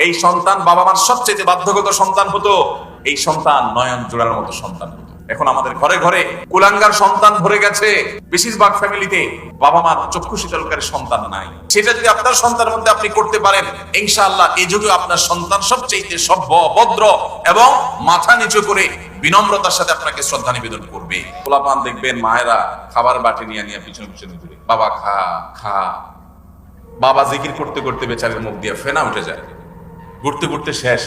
এই সন্তান বাবা মার সবচেয়ে বাধ্যগত সন্তান হতো, এই সন্তান নয়ন জোড়ার মতো সন্তান হতো। এখন আমাদের ঘরে ঘরে কুলাঙ্গার সন্তান ভরে গেছে। বেশিরভাগ ফ্যামিলিতে বাবা মার চক্ষু শীতলকারী সন্তান নাই। সেটা যদি আপনার সন্তানের মধ্যে আপনি করতে পারেন, ইনশাআল্লাহ এই যুগে আপনার সন্তান সবচেয়ে সভ্য, ভদ্র এবং মাথা নিচু করে বিনম্রতার সাথে আপনাকে শ্রদ্ধা নিবেদন করবে। পোলাপান দেখবেন মায়েরা খাবার বাটি নিয়ে নিয়ে পিছনে পিছনে ঘুরে, বাবা খা খা। বাবা জিকির করতে করতে বেচারের মুখ দিয়ে ফেনা উঠে যায়, ঘুরতে ঘুরতে শেষ।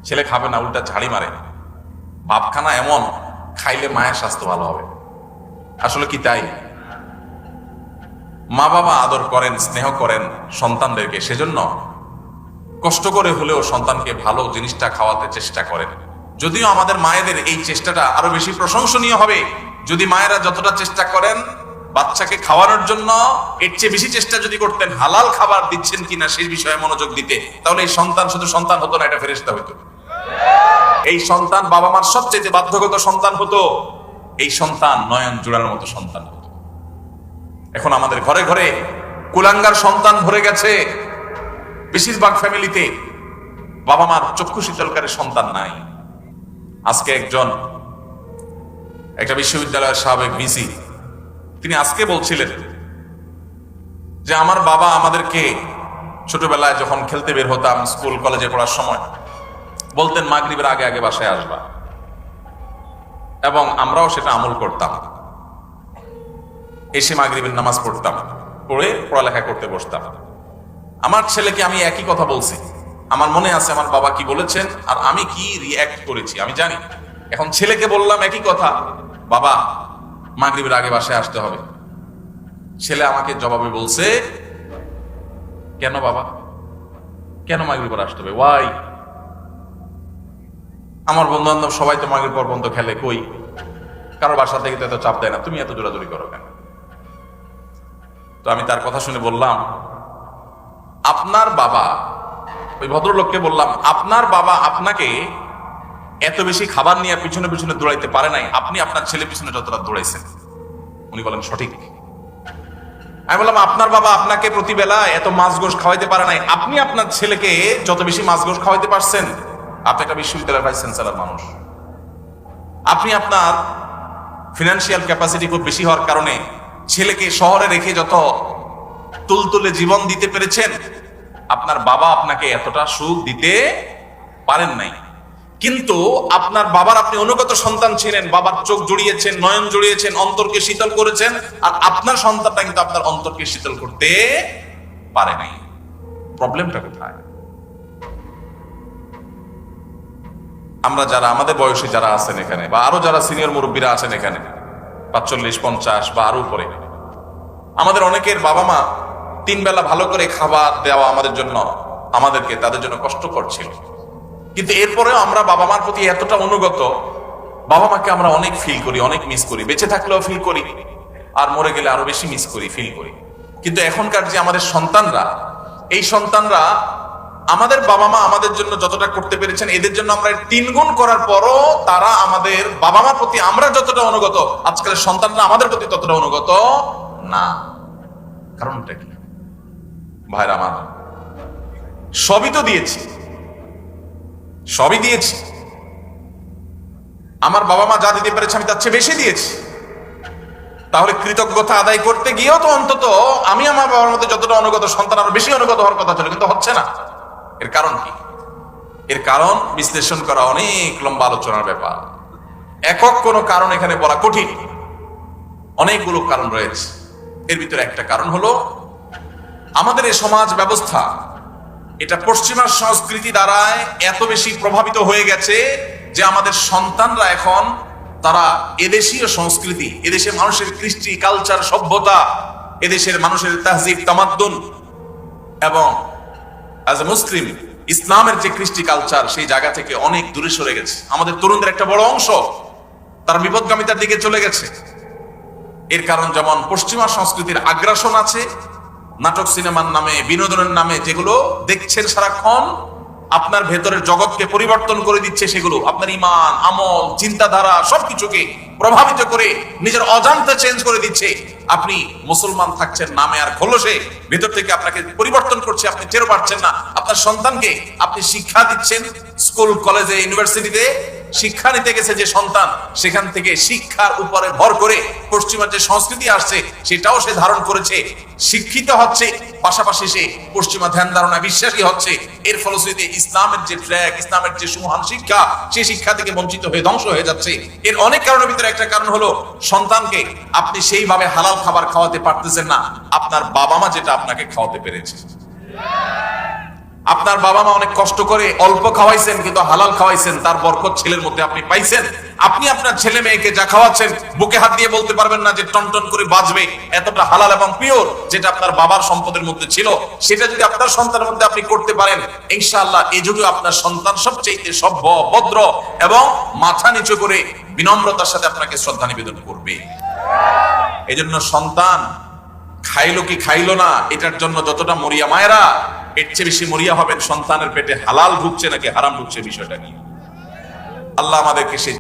ছেলে খাবে না, উল্টা ঝাড়ি মারে। বাপখানা এমন, খাইলে মায়ের স্বাস্থ্য ভালো হবে। আসলে কি তাই? মা বাবা আদর করেন, স্নেহ করেন সন্তানদেরকে, সেজন্য কষ্ট করে হলেও সন্তানকে ভালো জিনিসটা খাওয়াতে চেষ্টা করেন। যদিও আমাদের মায়েদের এই চেষ্টাটা আরো বেশি প্রশংসনীয় হবে যদি মায়েরা যতটা চেষ্টা করেন বাচ্চাকে খাওয়ানোর জন্য, এর চেয়ে বেশি চেষ্টা যদি করতেন হালাল খাবার দিচ্ছেন কিনা সেই বিষয়ে মনোযোগ দিতে, তাহলে এই সন্তান শুধু সন্তান হতো না, এটা ফেরেশতা হতো। এই সন্তান বাবা মার সবচেয়ে বাধ্যগত সন্তান হতো, এই সন্তান নয়ন জোড়ার মতো সন্তান হতো। এখন আমাদের ঘরে ঘরে কুলাঙ্গার সন্তান ভরে গেছে। বেশিরভাগ ফ্যামিলিতে বাবা মার চক্ষু শীতলকারী সন্তান নাই। আজকে একটা বিশ্ববিদ্যালয়ের সাবেক ভিসি, তিনি আজকে বলছিলেন যে আমার বাবা আমাদেরকে ছোটবেলায় যখন খেলতে বের হতাম, স্কুল কলেজে পড়ার সময় বলতেন মাগরিবের আগে আগে বাসায় আসবা, এবং আমরাও সেটা আমল করতাম। এসে মাগরিবের নামাজ পড়তাম, পড়ে পড়ালেখা করতে বসতাম। আমার ছেলেকে আমি একই কথা বলছি, আমার মনে আছে আমার বাবা কি বলেছেন আর আমি কি রিঅ্যাক্ট করেছি আমি জানি। এখন ছেলেকে বললাম একই কথা, বাবা মাগরিবের আগে বাসায় আসতে হবে। ছেলে আমাকে জবাবে বলছে, কেন বাবা, কেন মাগরিব পর আসতে হবে, ওয়াই? আমার বন্ধু বান্ধব সবাই তো মাগরিব পর পর্যন্ত খেলে, কই কারো বাসা থেকে তো এত চাপ দেয় না, তুমি এত জোরাজোরি করো কেন? তো আমি তার কথা শুনে বললাম, আপনার বাবা, ওই ভদ্রলোককে বললাম, আপনার বাবা আপনাকে এত বেশি খাবার নিয়ে পিছনে পিছনে দৌড়াইতে পারে নাই, আপনি আপনার ছেলে পিছনে যতটা দৌড়াইছেন। উনি বলেন সঠিক। আমি বললাম, আপনার বাবা আপনাকে প্রতিবেলা এত মাছ গোশ খাওয়াইতে পারে নাই, আপনি আপনার ছেলেকে যত বেশি মাছ গোশ খাওয়াইতে পারছেন। আপনি একটা বিশ্ববিদ্যালয়ের ভাইস চ্যান্সেলর মানুষ, আপনি আপনার ফিনান্সিয়াল ক্যাপাসিটি খুব বেশি হওয়ার কারণে ছেলেকে শহরে রেখে যত তুলতুলে জীবন দিতে পেরেছেন, আপনার বাবা আপনাকে এতটা সুখ দিতে পারেন নাই। কিন্তু আপনার বাবার আপনি অনুগত সন্তান ছিলেন, বাবার চোখ জুড়িয়েছেন, নয়ন জুড়িয়েছেন, অন্তরকে শীতল করেছেন, আর আপনার সন্তানটা কিন্তু আপনার অন্তরকে শীতল করতে পারে নাই। প্রবলেমটা কোথায়? আমরা যারা আমাদের বয়সী যারা আছেন এখানে, বা আরো যারা সিনিয়র মুরব্বীরা আছেন এখানে 45, 50 বা আরো উপরে, আমাদের অনেকের বাবা মা 3 বেলা ভালো করে খাবার দেওয়া আমাদেরকে তাদের জন্য কষ্টকর ছিল। কিন্তু এরপরেও আমরা বাবা মার প্রতি এতটা অনুগত, বাবা মাকে আমরা অনেক ফিল করি, অনেক মিস করি। বেঁচে থাকলেও ফিল করি, আর মরে গেলে আরো বেশি মিস করি, ফিল করি। কিন্তু এখনকার যে আমাদের সন্তানরা, এই সন্তানরা আমাদের বাবা মা আমাদের জন্য যতটা করতে পেরেছেন, এদের জন্য আমরা 3 গুণ করার পরও তারা আমাদের বাবা মার প্রতি আমরা যতটা অনুগত, আজকালের সন্তানরা আমাদের প্রতি ততটা অনুগত না। কারণটা কি ভাইরা আমার? সবই তো দিয়েছি, সবই দিয়েছি। আমার বাবা মা যা দিতে পেরেছে আমি তার চেয়ে বেশি দিয়েছি। তাহলে কৃতজ্ঞতা আদায় করতে গিয়েও তো অন্তত আমি আমার বাবার মধ্যে যতটা অনুগত, সন্তান আরো বেশি অনুগত হওয়ার কথা ছিল, কিন্তু হচ্ছে না। এর কারণ কি? এর কারণ বিশ্লেষণ করা অনেক লম্বা আলোচনার ব্যাপার। একক কোনো কারণ এখানে বলা কঠিন, অনেকগুলো কারণ রয়েছে। এর ভিতরে একটা কারণ হলো আমাদের এই সমাজ ব্যবস্থা, এটা পশ্চিমা সংস্কৃতি দ্বারায় এত বেশি প্রভাবিত হয়ে গেছে যে আমাদের সন্তানরা এখন তারা এদেশীয় সংস্কৃতি, এদেশের মানুষের কৃষ্টি, কালচার, সভ্যতা, এদেশের মানুষের তাহজিব, তামাদ্দুন এবং অ্যাজ এ মুসলিম ইসলামের যে কৃষ্টি কালচার, সেই জায়গা থেকে অনেক দূরে সরে গেছে। আমাদের তরুণদের একটা বড় অংশ তারা বিপদগামিতার দিকে চলে গেছে। এর কারণ যেমন পশ্চিমা সংস্কৃতির আগ্রাসন আছে, নাটক সিনেমার নামে, বিনোদনের নামে যেগুলো দেখছেন সারাক্ষণ, আপনার ভেতরের জগৎকে পরিবর্তন করে দিচ্ছে, সেগুলো আপনার ঈমান, আমল, চিন্তাধারা সবকিছুকে প্রভাবিত করে নিজের অজান্তে চেঞ্জ করে দিচ্ছে। আপনি মুসলমান থাকছেন নামে আর খোলসে, ভেতর থেকে আপনাকে পরিবর্তন করছে, আপনি টের পাচ্ছেন না। আপনার সন্তানকে আপনি শিক্ষা দিচ্ছেন, স্কুল কলেজে ইউনিভার্সিটিতে শিক্ষা নিতে গেছে যে সন্তান, সেখান থেকে শিক্ষার উপরে ভর করে পশ্চিমার যে সংস্কৃতি আসছে সেটাও সে ধারণ করেছে, শিক্ষিত হচ্ছে, পাশাপাশি সে পশ্চিমা ধ্যান ধারণা বিশ্বাসী হচ্ছে। এর ফলশ্রুতিতে ইসলামের যে ট্র্যাক, ইসলামের যে সুমহান শিক্ষা, সেই শিক্ষা থেকে বঞ্চিত হয়ে ধ্বংস হয়ে যাচ্ছে। এর অনেক কারণের ভিতরে একটা কারণ হলো সন্তানকে আপনি সেইভাবে হালাল খাবার খাওয়াতে পারতেছেন না আপনার বাবা মা যেটা আপনাকে খাওয়াতে পেরেছে। আপনার বাবা মা অনেক কষ্ট করে অল্প খাওয়াইছেন, কিন্তু হালাল খাওয়াইছেন, তার বরকত ছেলের মধ্যে আপনি পাইছেন। আপনি আপনার ছেলে মেয়েকে যা খাওয়াচ্ছেন বুকে হাত দিয়ে বলতে পারবেন না যে টনটন করে বাজবে, এতটা হালাল এবং পিওর যেটা আপনার বাবার সম্পদের মধ্যে ছিল, সেটা যদি আপনার সন্তানের মধ্যে আপনি করতে পারেন, ইনশাআল্লাহ এই যুগে আপনার সন্তান সবচেয়ে সভ্য, ভদ্র এবং মাথা নিচু করে বিনম্রতার সাথে আপনাকে শ্রদ্ধা নিবেদন করবে। এজন্য সন্তান খাইলো কি খাইলো না এটার জন্য যতটা মরিয়া মায়েরা, এর চেয়ে বেশি মরিয়া হবেন সন্তানের পেটে হালাল ঢুকছে নাকি হারাম ঢুকছে বিষয়টা নিয়ে। আল্লাহ আমাদেরকে সেই